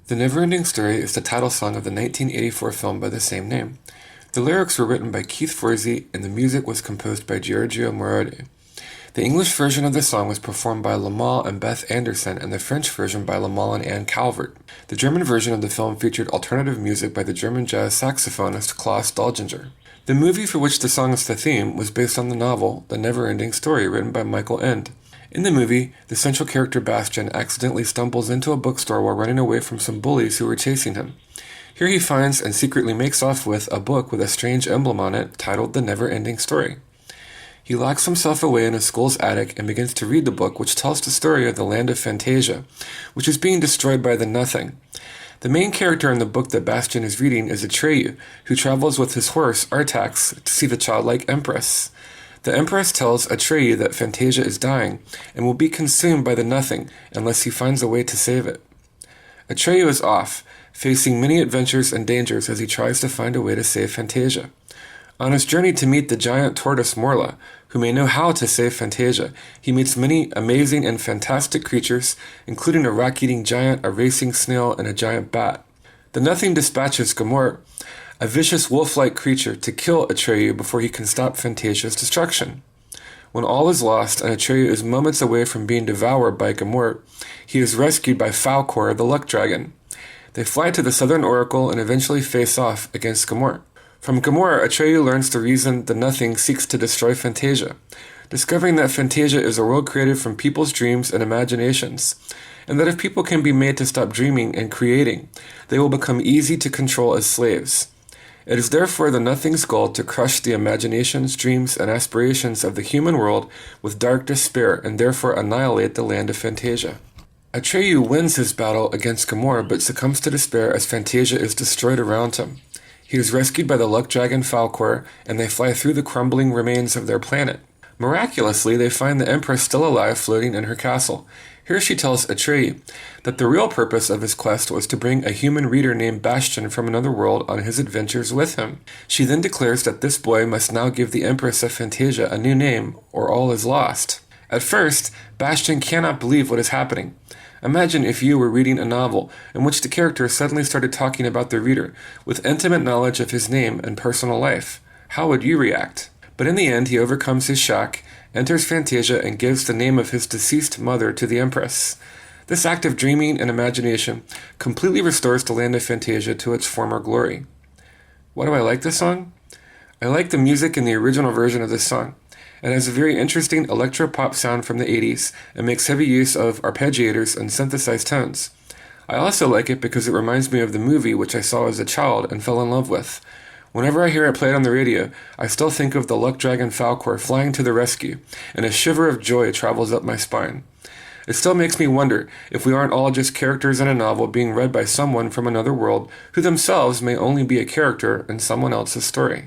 The NeverEnding Story is the title song of the 1984 film by the same name. The lyrics were written by Keith Forsey and the music was composed by Giorgio Moroder. The English version of the song was performed by Lamal and Beth Anderson and the French version by Lamal and Anne Calvert. The German version of the film featured alternative music by the German jazz saxophonist Klaus Dolginger. The movie for which the song is the theme was based on the novel The NeverEnding Story written by Michael Ende. In the movie, the central character Bastion accidentally stumbles into a bookstore while running away from some bullies who were chasing him. Here he finds and secretly makes off with a book with a strange emblem on it titled The NeverEnding Story. He locks himself away in his school's attic and begins to read the book, which tells the story of the land of Fantasia, which is being destroyed by the Nothing. The main character in the book that Bastion is reading is Atreyu, who travels with his horse, Artax, to see the childlike Empress. The Empress tells Atreyu that Fantasia is dying and will be consumed by the Nothing unless he finds a way to save it. Atreyu is off, facing many adventures and dangers as he tries to find a way to save Fantasia. On his journey to meet the giant tortoise Morla, who may know how to save Fantasia, he meets many amazing and fantastic creatures, including a rock-eating giant, a racing snail, and a giant bat. The Nothing dispatches Gamor, a vicious wolf-like creature, to kill Atreyu before he can stop Fantasia's destruction. When all is lost and Atreyu is moments away from being devoured by Gamor, he is rescued by Falkor, the luck dragon. They fly to the Southern Oracle and eventually face off against Gamor. From Gamor, Atreyu learns the reason the Nothing seeks to destroy Fantasia, discovering that Fantasia is a world created from people's dreams and imaginations, and that if people can be made to stop dreaming and creating, they will become easy to control as slaves. It is therefore the Nothing's goal to crush the imaginations, dreams, and aspirations of the human world with dark despair and therefore annihilate the land of Fantasia. Atreyu wins his battle against Gamor but succumbs to despair as Fantasia is destroyed around him. He is rescued by the luck dragon Falkor, and they fly through the crumbling remains of their planet. Miraculously, they find the Empress still alive floating in her castle. Here she tells Atreyu that the real purpose of his quest was to bring a human reader named Bastion from another world on his adventures with him. She then declares that this boy must now give the Empress of Fantasia a new name, or all is lost. At first, Bastion cannot believe what is happening. Imagine if you were reading a novel in which the character suddenly started talking about the reader with intimate knowledge of his name and personal life. How would you react? But in the end, he overcomes his shock, enters Fantasia, and gives the name of his deceased mother to the Empress. This act of dreaming and imagination completely restores the land of Fantasia to its former glory. Why do I like this song? I like the music in the original version of this song. It has a very interesting electro-pop sound from the 80s and makes heavy use of arpeggiators and synthesized tones. I also like it because it reminds me of the movie which I saw as a child and fell in love with. Whenever I hear it played on the radio, I still think of the luck dragon Falkor flying to the rescue, and a shiver of joy travels up my spine. It still makes me wonder if we aren't all just characters in a novel being read by someone from another world who themselves may only be a character in someone else's story.